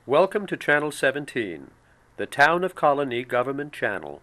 Welcome to Channel 17, the Town of Colonie Government Channel.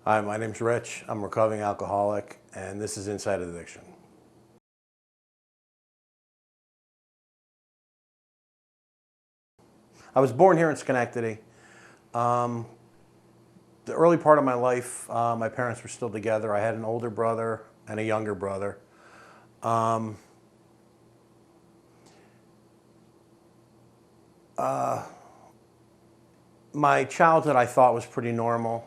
Hi, my name's Rich. I'm a recovering alcoholic, and this is Inside Addiction. I was born here in Schenectady. Um, the early part of my life, my parents were still together. I had an older brother and a younger brother. Um, my childhood, I thought, was pretty normal.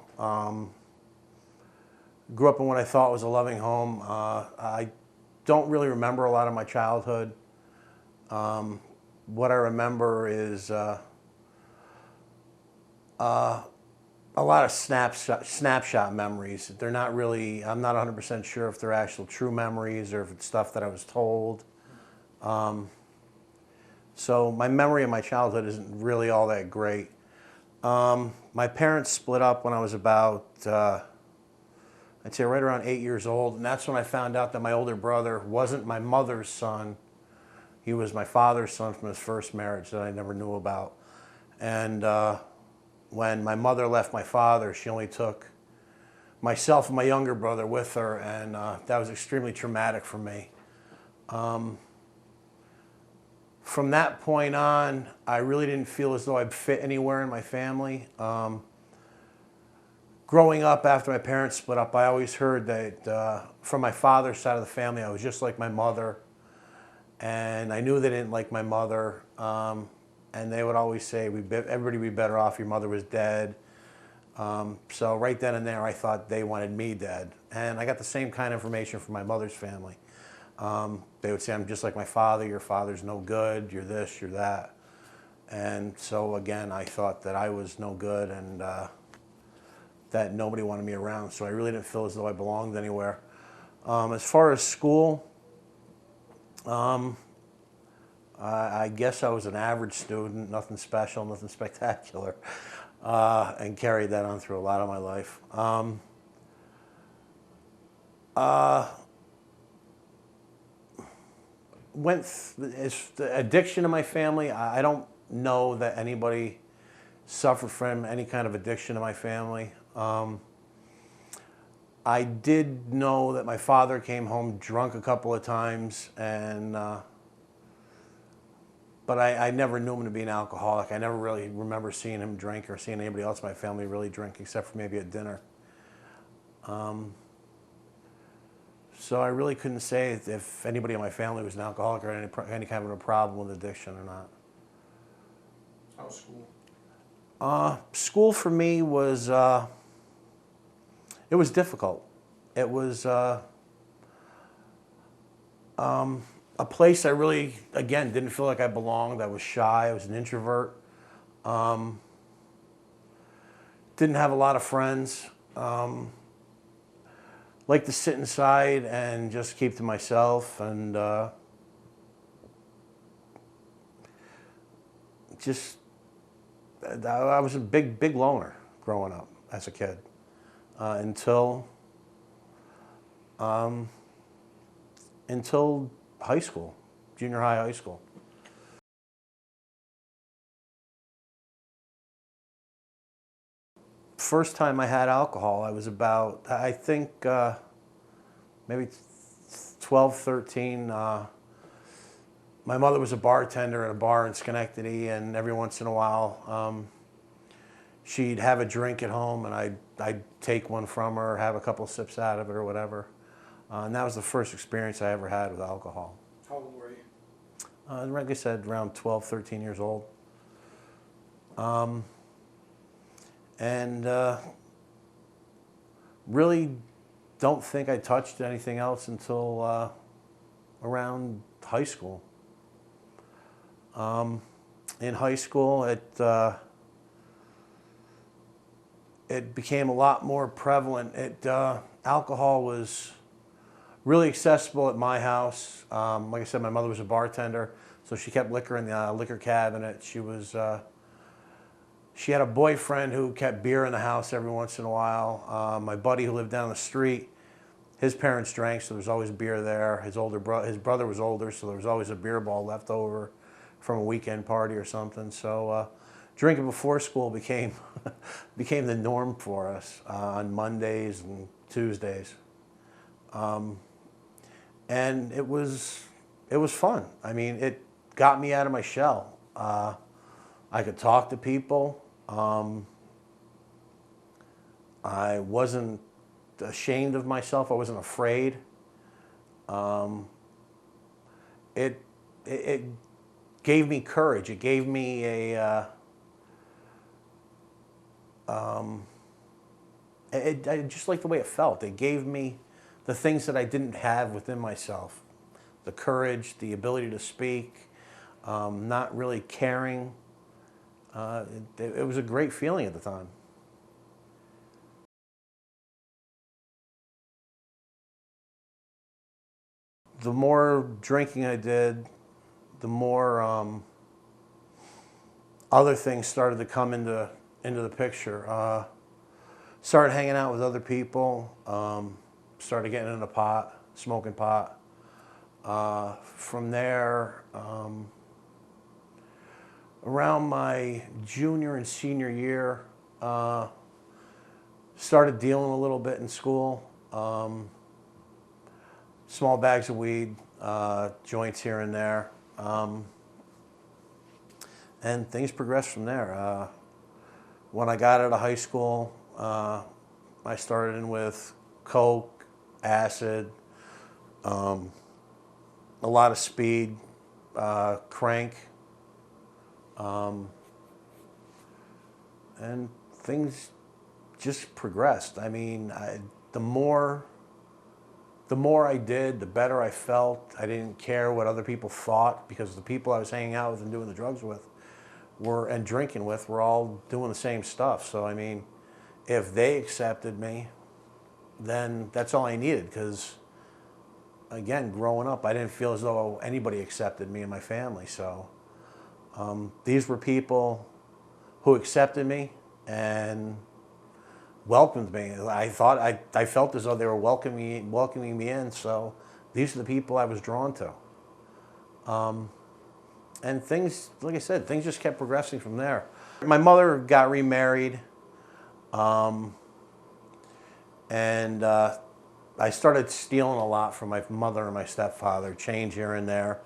Grew up in what I thought was a loving home. I don't really remember a lot of my childhood. What I remember is a lot of snapshot memories. They're not really, I'm not 100% sure if they're actual true memories or if it's stuff that I was told. So my memory of my childhood isn't really all that great. My parents split up when I was about, I'd say right around 8 years old. And that's when I found out that my older brother wasn't my mother's son. He was my father's son from his first marriage that I never knew about. And when my mother left my father, she only took myself and my younger brother with her, and that was extremely traumatic for me. From that point on, I really didn't feel as though I'd fit anywhere in my family. Growing up after my parents split up, I always heard that from my father's side of the family, I was just like my mother, and I knew they didn't like my mother. And they would always say, everybody would be better off, your mother was dead. So right then and there, I thought they wanted me dead. And I got the same kind of information from my mother's family. They would say, I'm just like my father, your father's no good, you're this, you're that. And so again, I thought that I was no good and that nobody wanted me around. So I really didn't feel as though I belonged anywhere. As far as school, I guess I was an average student, nothing special, nothing spectacular, and carried that on through a lot of my life. As the addiction in my family, I don't know that anybody suffered from any kind of addiction in my family. I did know that my father came home drunk a couple of times, and but I never knew him to be an alcoholic. I never really remember seeing him drink or seeing anybody else in my family really drink, except for maybe at dinner. So I really couldn't say if anybody in my family was an alcoholic or any kind of a problem with addiction or not. How was school? School for me was, it was difficult. It was a place I really, again, didn't feel like I belonged. I was shy. I was an introvert. Didn't have a lot of friends. Liked to sit inside and just keep to myself, and just I was a big loner growing up as a kid until until high school, junior high school. First time I had alcohol, I was about, I think, maybe 12, 13. My mother was a bartender at a bar in Schenectady, and every once in a while, she'd have a drink at home, and I'd take one from her, have a couple sips out of it or whatever. And that was the first experience I ever had with alcohol. How old were you? Like I said, around 12, 13 years old. And really don't think I touched anything else until around high school. In high school, it became a lot more prevalent. Alcohol was really accessible at my house. Like I said, my mother was a bartender, so she kept liquor in the liquor cabinet. She had a boyfriend who kept beer in the house every once in a while. My buddy who lived down the street, his parents drank, so there was always beer there. His brother was older, so there was always a beer ball left over from a weekend party or something. So drinking before school became became the norm for us on Mondays and Tuesdays, and it was fun. I mean, it got me out of my shell. I could talk to people. I wasn't ashamed of myself. I wasn't afraid. It gave me courage. It gave me I just like the way it felt. It gave me the things that I didn't have within myself: the courage, the ability to speak, not really caring. It was a great feeling at the time. The more drinking I did, the more other things started to come into the picture. Started hanging out with other people. Started getting into pot, smoking pot. From there, around my junior and senior year, started dealing a little bit in school. Small bags of weed, joints here and there. And things progressed from there. When I got out of high school, I started in with coke, acid, a lot of speed, crank, and things just progressed. I mean, the more I did, the better I felt. I didn't care what other people thought, because the people I was hanging out with and doing the drugs with and drinking with were all doing the same stuff. So I mean, if they accepted me, then that's all I needed, because again, growing up, I didn't feel as though anybody accepted me and my family. So these were people who accepted me and welcomed me. I felt as though they were welcoming me in. So these are the people I was drawn to. And things, like I said, things just kept progressing from there. My mother got remarried, and I started stealing a lot from my mother and my stepfather, change here and there,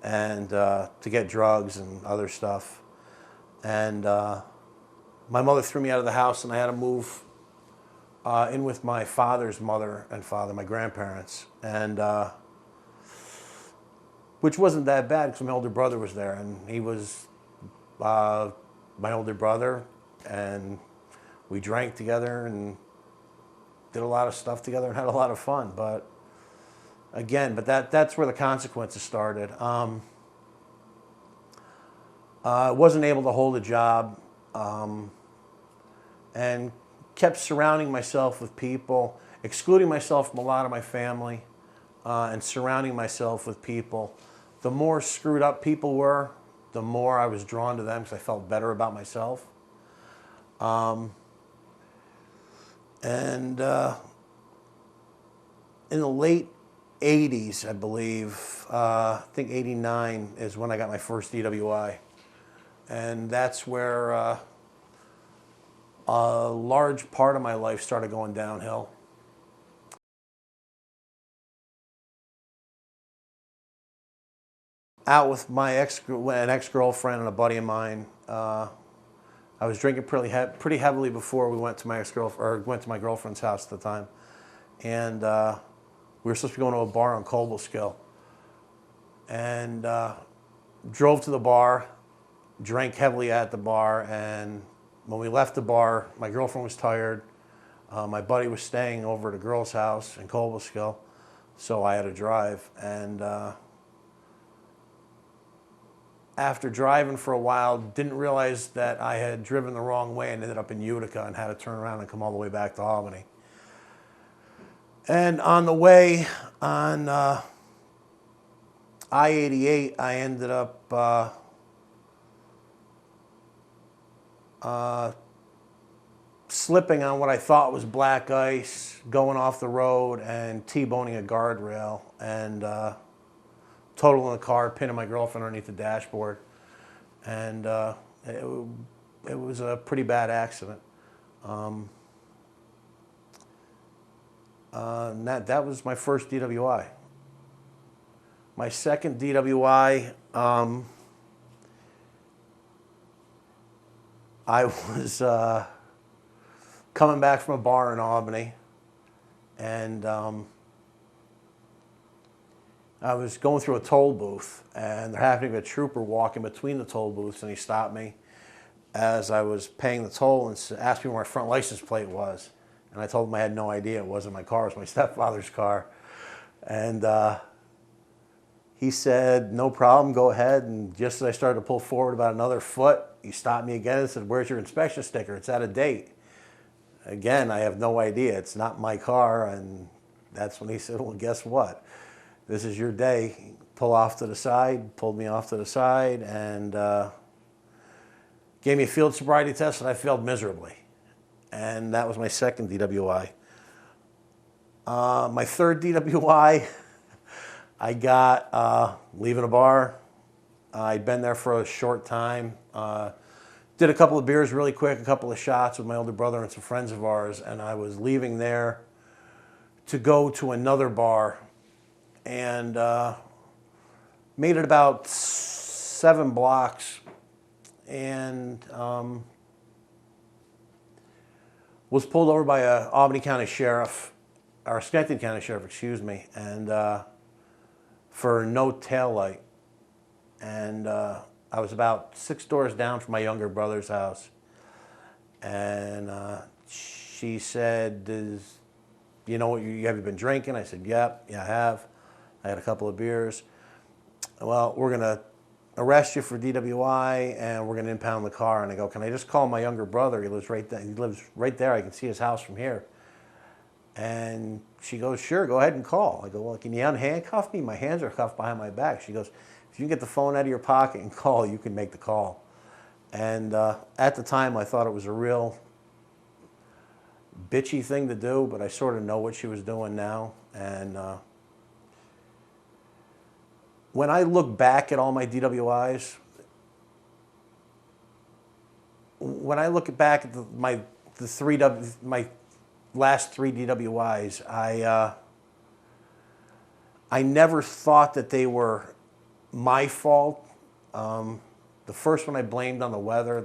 and to get drugs and other stuff. And my mother threw me out of the house, and I had to move in with my father's mother and father, my grandparents, and which wasn't that bad, because my older brother was there, and he was my older brother, and we drank together and did a lot of stuff together and had a lot of fun. But again, that's where the consequences started. I wasn't able to hold a job, and kept surrounding myself with people, excluding myself from a lot of my family, and surrounding myself with people. The more screwed up people were, the more I was drawn to them, because I felt better about myself. And in the late 80s, I believe, I think 89 is when I got my first DWI. And that's where a large part of my life started going downhill. Out with an ex-girlfriend and a buddy of mine. I was drinking pretty heavily before we went to my girlfriend's house at the time, and we were supposed to be going to a bar on Cobleskill, and drove to the bar, drank heavily at the bar, and when we left the bar, my girlfriend was tired. My buddy was staying over at a girl's house in Cobleskill, so I had to drive. And after driving for a while, didn't realize that I had driven the wrong way and ended up in Utica and had to turn around and come all the way back to Albany. And on the way on I-88, I ended up slipping on what I thought was black ice, going off the road and T-boning a guardrail and totaling the car, pinning my girlfriend underneath the dashboard. And it was a pretty bad accident. And that was my first DWI. My second DWI, I was coming back from a bar in Albany, and I was going through a toll booth, and there happened to be a trooper walking between the toll booths, and he stopped me as I was paying the toll and asked me where my front license plate was. And I told him I had no idea. It wasn't my car. It was my stepfather's car. And he said, no problem, go ahead. And just as I started to pull forward about another foot, he stopped me again and said, where's your inspection sticker? It's out of date. Again, I have no idea. It's not my car. And that's when he said, well, guess what? This is your day. Pull off to the side, pulled me off to the side, and gave me a field sobriety test, and I failed miserably. And that was my second DWI. My third DWI, I got leaving a bar. I'd been there for a short time. Did a couple of beers really quick, a couple of shots with my older brother and some friends of ours, and I was leaving there to go to another bar, and made it about 7 blocks, and was pulled over by a Albany County Sheriff, or Schenectady County Sheriff, excuse me, and for no taillight. And I was about 6 doors down from my younger brother's house. And she said, you know what, have you been drinking? I said, yep, yeah, I have. I had a couple of beers. Well, we're going to arrest you for DWI, and we're going to impound the car. And I go, can I just call my younger brother? He lives right there. He lives right there. I can see his house from here. And she goes, sure, go ahead and call. I go, well, can you unhandcuff me? My hands are cuffed behind my back. She goes, if you can get the phone out of your pocket and call, you can make the call. And at the time, I thought it was a real bitchy thing to do, but I sort of know what she was doing now. And when I look back at all my DWIs, when I look back at my last 3 DWIs, I never thought that they were my fault. The first one I blamed on the weather,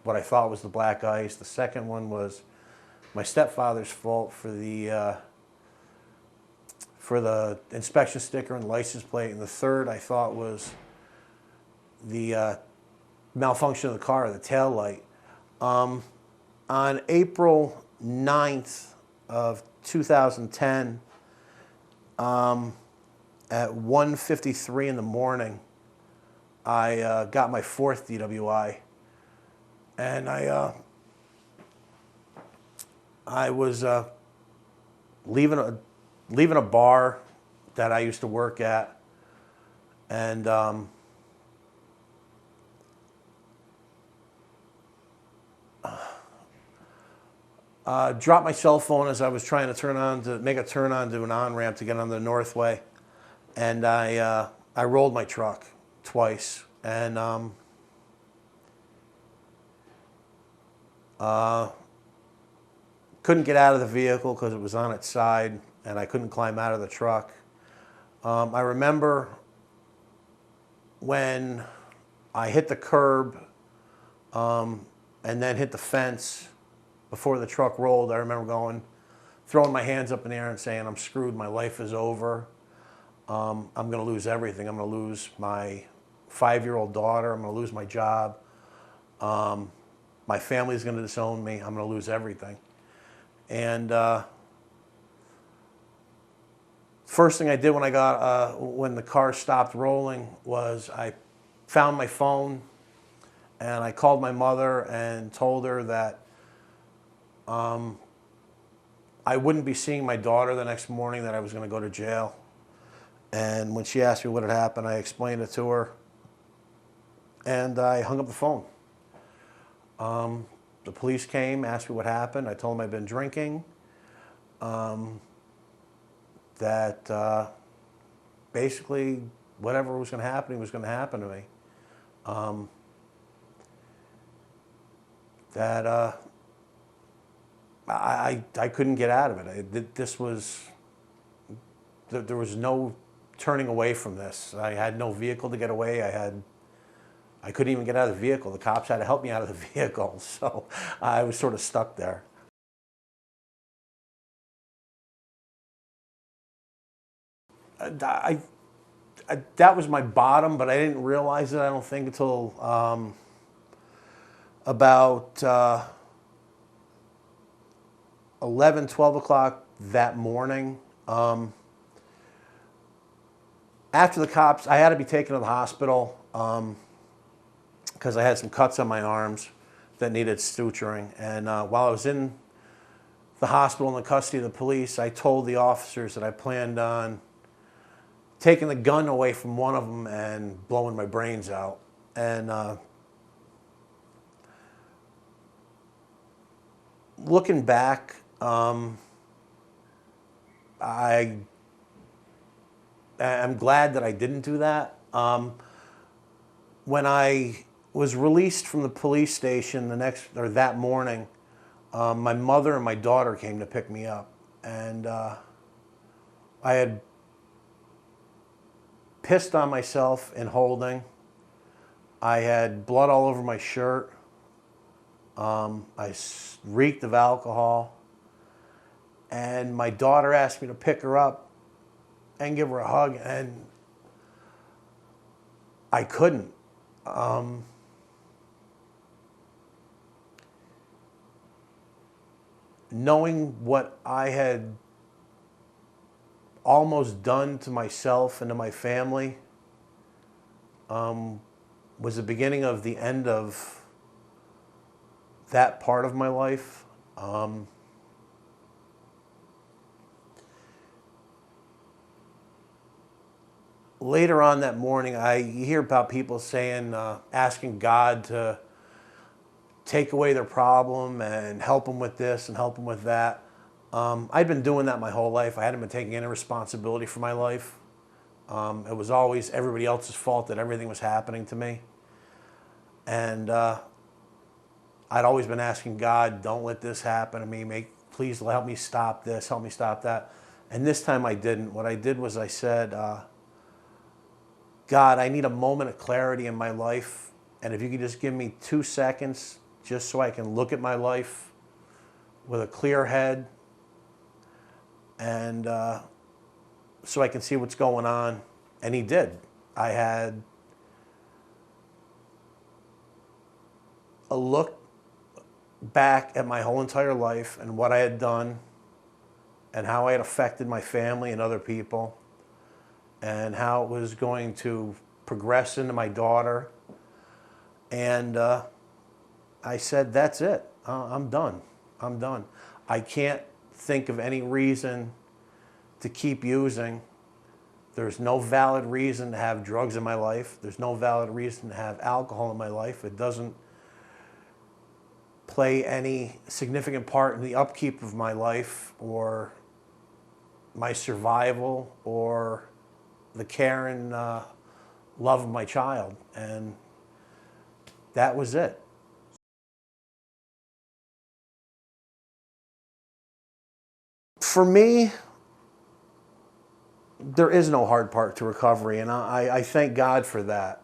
what I thought was the black ice. The second one was my stepfather's fault for the inspection sticker and the license plate. And the third I thought was the malfunction of the car, the tail light. On April 9th of 2010, at 1:53 in the morning, I got my 4th DWI, and I was leaving a bar that I used to work at, and dropped my cell phone as I was trying to make a turn on to an on-ramp to get on the Northway, and I rolled my truck twice, and couldn't get out of the vehicle because it was on its side, and I couldn't climb out of the truck. I remember when I hit the curb and then hit the fence before the truck rolled. I remember throwing my hands up in the air and saying, I'm screwed, my life is over. I'm going to lose everything. I'm going to lose my 5-year-old daughter. I'm going to lose my job. My family's going to disown me. I'm going to lose everything. And first thing I did when the car stopped rolling was I found my phone, and I called my mother and told her that I wouldn't be seeing my daughter the next morning, that I was going to go to jail. And when she asked me what had happened, I explained it to her, and I hung up the phone. The police came, asked me what happened. I told them I'd been drinking, that basically whatever was going to happen was going to happen to me. That I couldn't get out of it. There was no turning away from this. I had no vehicle to get away. I couldn't even get out of the vehicle. The cops had to help me out of the vehicle, so I was sort of stuck there. That was my bottom, but I didn't realize it, I don't think, until about 11, 12 o'clock that morning. After the cops, I had to be taken to the hospital because I had some cuts on my arms that needed suturing. And while I was in the hospital in the custody of the police, I told the officers that I planned on taking the gun away from one of them and blowing my brains out. And looking back, I'm glad that I didn't do that. When I was released from the police station that morning, my mother and my daughter came to pick me up, and I had pissed on myself in holding. I had blood all over my shirt. I reeked of alcohol. And my daughter asked me to pick her up and give her a hug, and I couldn't. Knowing what I had almost done to myself and to my family was the beginning of the end of that part of my life. Later on that morning, you hear about people saying, asking God to take away their problem and help them with this and help them with that. I'd been doing that my whole life. I hadn't been taking any responsibility for my life. It was always everybody else's fault that everything was happening to me. And I'd always been asking God, don't let this happen to me. Please help me stop this, help me stop that. And this time I didn't. What I did was I said, God, I need a moment of clarity in my life. And if you could just give me 2 seconds just so I can look at my life with a clear head and so I can see what's going on. And he did. I had a look back at my whole entire life and what I had done and how I had affected my family and other people and how it was going to progress into my daughter. And I said, that's it. I'm done. I'm done. I can't think of any reason to keep using. There's no valid reason to have drugs in my life. There's no valid reason to have alcohol in my life. It doesn't play any significant part in the upkeep of my life or my survival or the care and love of my child. And that was it. For me, there is no hard part to recovery, and I thank God for that.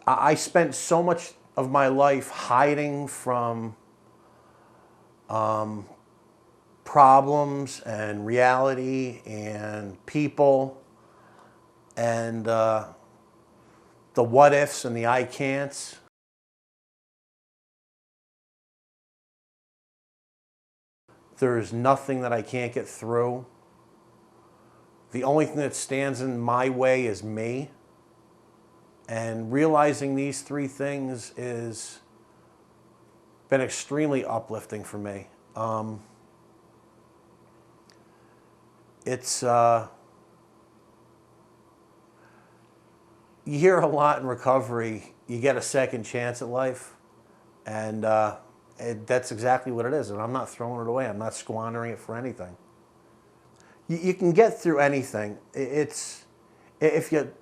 I spent so much of my life hiding from problems and reality and people and the what ifs and the I can'ts. There's nothing that I can't get through. The only thing that stands in my way is me. And realizing these three things has been extremely uplifting for me. It's you hear a lot in recovery. You get a second chance at life, and that's exactly what it is. And I'm not throwing it away. I'm not squandering it for anything. You can get through anything. It's if you.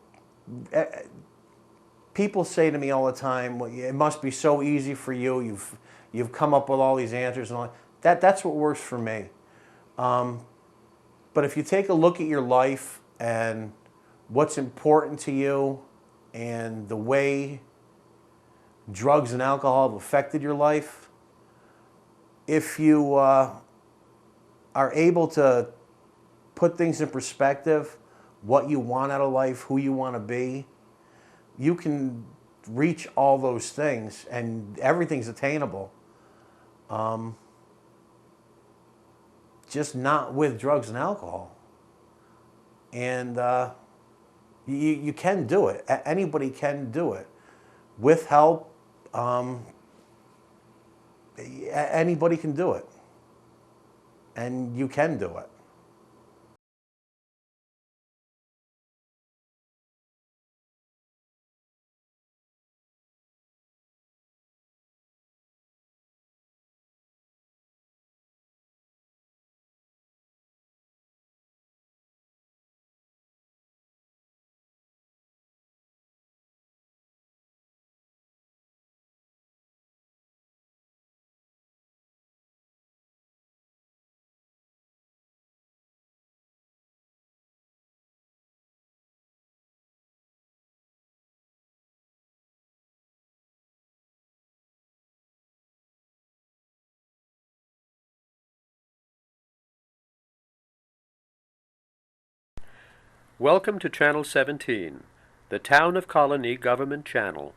People say to me all the time, well, "It must be so easy for you. You've come up with all these answers and all that." That's what works for me. But if you take a look at your life and what's important to you and the way drugs and alcohol have affected your life, if you are able to put things in perspective, what you want out of life, who you want to be, you can reach all those things and everything's attainable. Just not with drugs and alcohol. And you can do it. Anybody can do it. With help, anybody can do it. And you can do it. Welcome to Channel 17, the Town of Colonie Government Channel.